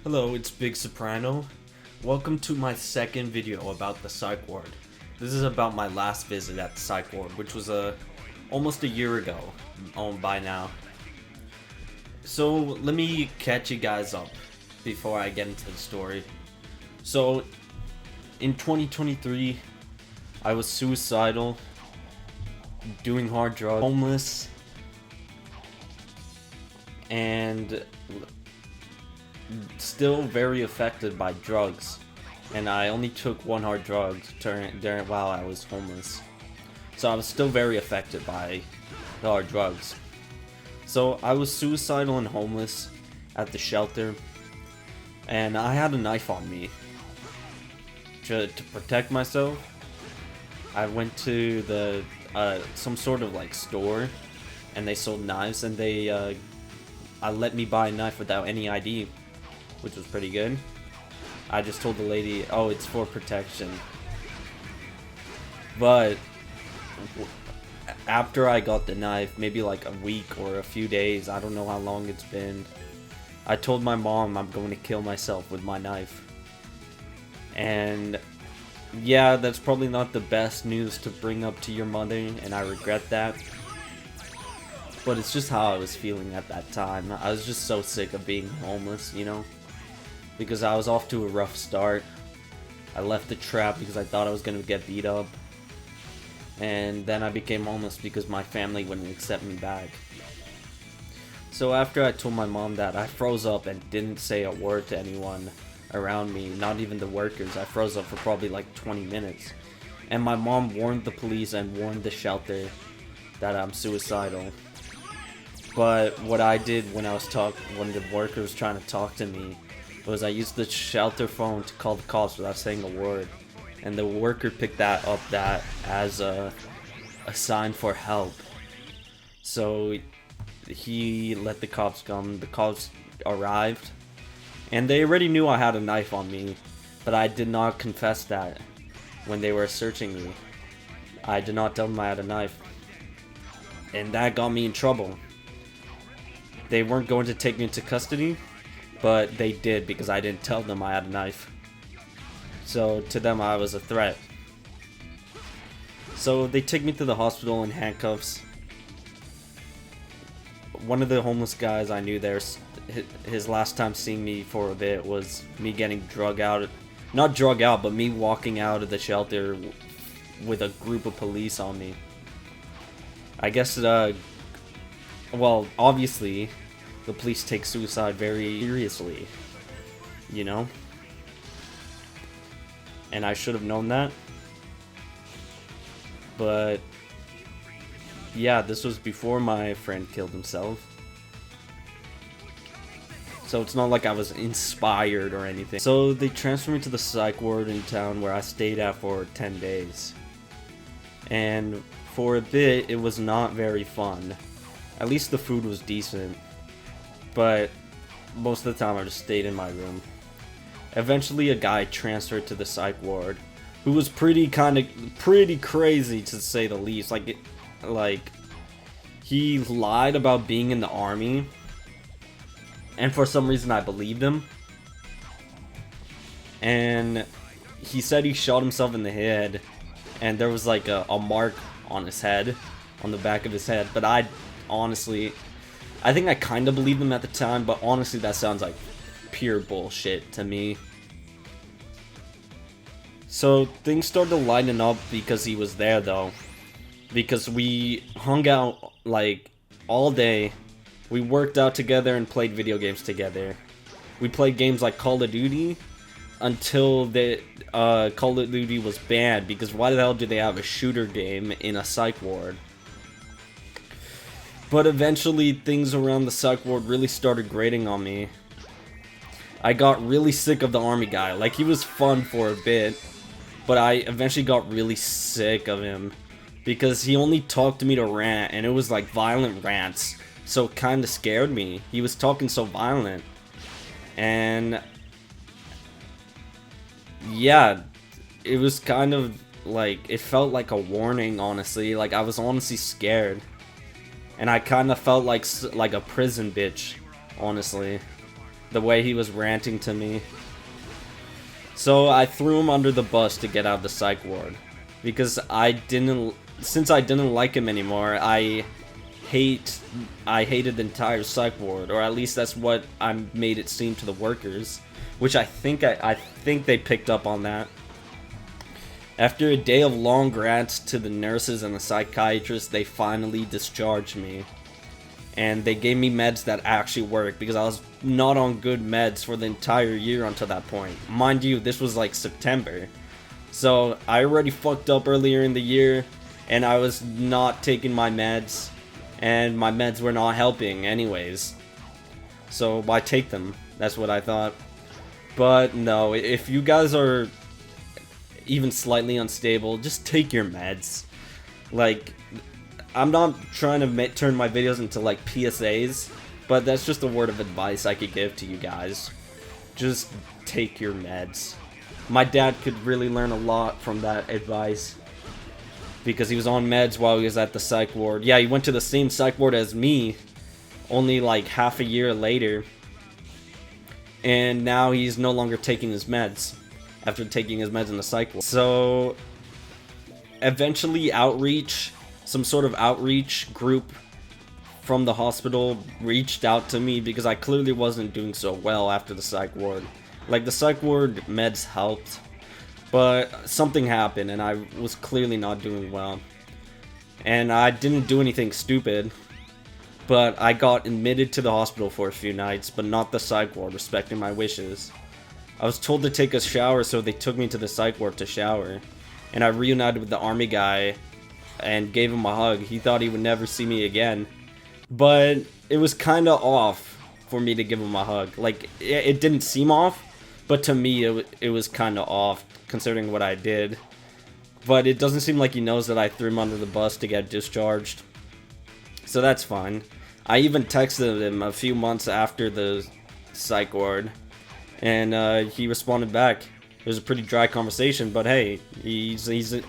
Hello, it's Big Soprano. Welcome to my second video about the Psych Ward. This is about my last visit at the Psych Ward, which was almost a year ago by now. So let me catch you guys up before I get into the story. So in 2023, I was suicidal, doing hard drugs, homeless, and still very affected by drugs. And I only took one hard drug while I was homeless, so I was still very affected by the hard drugs. So I was suicidal and homeless at the shelter, and I had a knife on me to protect myself. I went to the some sort of like store, and they sold knives, and they let me buy a knife without any ID, which was pretty good. I just told the lady, oh, it's for protection. But after I got the knife, maybe like a week or a few days, I don't know how long it's been, I told my mom I'm going to kill myself with my knife. And yeah, that's probably not the best news to bring up to your mother, and I regret that. But it's just how I was feeling at that time. I was just so sick of being homeless, you know? Because I was off to a rough start. I left the trap because I thought I was going to get beat up. And then I became homeless because my family wouldn't accept me back. So after I told my mom that, I froze up and didn't say a word to anyone around me, not even the workers. I froze up for probably like 20 minutes. And my mom warned the police and warned the shelter that I'm suicidal. But what I did when the worker was trying to talk to me was I used the shelter phone to call the cops without saying a word, and the worker picked that up as a sign for help. So he let the cops come. The cops arrived, and they already knew I had a knife on me, but I did not confess that when they were searching me. I did not tell them I had a knife, and that got me in trouble. They weren't going to take me into custody, but they did because I didn't tell them I had a knife. So to them I was a threat. So they took me to the hospital in handcuffs. One of the homeless guys I knew there, his last time seeing me for a bit was me getting not drug out, but me walking out of the shelter with a group of police on me. I guess well, obviously, the police take suicide very seriously, you know? And I should have known that. But yeah, this was before my friend killed himself. So it's not like I was inspired or anything. So they transferred me to the psych ward in town where I stayed at for 10 days. And for a bit, it was not very fun. At least the food was decent, but most of the time I just stayed in my room. Eventually a guy transferred to the psych ward who was pretty crazy, to say the least. Like he lied about being in the army, and for some reason I believed him. And he said he shot himself in the head, and there was like a mark on his head, on the back of his head. But honestly, I think I kind of believed him at the time, but honestly that sounds like pure bullshit to me. So things started lighting up because he was there though, because we hung out like all day. We worked out together and played video games together. We played games like Call of Duty until the Call of Duty was banned, because why the hell do they have a shooter game in a psych ward? But eventually, things around the psych ward really started grating on me. I got really sick of the army guy. Like, he was fun for a bit, but I eventually got really sick of him because he only talked to me to rant, and it was like violent rants, so it kind of scared me. He was talking so violent, and yeah, it was kind of like, it felt like a warning, honestly. Like, I was honestly scared. And I kind of felt like a prison bitch, honestly. the way he was ranting to me. So I threw him under the bus to get out of the psych ward. Because since I didn't like him anymore, I hated the entire psych ward, or at least that's what I made it seem to the workers, which I think they picked up on that. After a day of long grants to the nurses and the psychiatrists, they finally discharged me. And they gave me meds that actually worked, because I was not on good meds for the entire year until that point. Mind you, this was like September. So I already fucked up earlier in the year, and I was not taking my meds, and my meds were not helping anyways. So why take them? That's what I thought. But no, if you guys are even slightly unstable, just take your meds. Like, I'm not trying to turn my videos into like PSAs, but that's just a word of advice I could give to you guys. Just take your meds. My dad could really learn a lot from that advice, because he was on meds while he was at the psych ward. Yeah, he went to the same psych ward as me, only like half a year later, and now he's no longer taking his meds after taking his meds in the psych ward. So eventually some sort of outreach group from the hospital reached out to me, because I clearly wasn't doing so well after the psych ward. Like, the psych ward meds helped, but something happened and I was clearly not doing well. And I didn't do anything stupid, but I got admitted to the hospital for a few nights, but not the psych ward, respecting my wishes. I was told to take a shower, so they took me to the psych ward to shower. And I reunited with the army guy and gave him a hug. He thought he would never see me again, but it was kind of off for me to give him a hug. Like, it didn't seem off, but to me it was kind of off, considering what I did. But it doesn't seem like he knows that I threw him under the bus to get discharged, so that's fine. I even texted him a few months after the psych ward, and he responded back. It was a pretty dry conversation, but hey,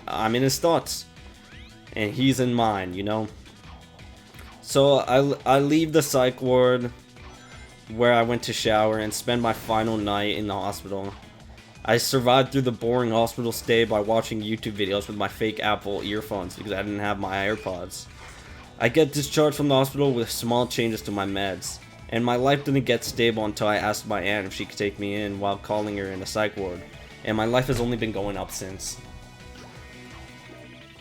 I'm in his thoughts, and he's in mine, you know? So I leave the psych ward, where I went to shower, and spend my final night in the hospital. I survived through the boring hospital stay by watching YouTube videos with my fake Apple earphones, because I didn't have my AirPods. I get discharged from the hospital with small changes to my meds, and my life didn't get stable until I asked my aunt if she could take me in while calling her in a psych ward, and my life has only been going up since.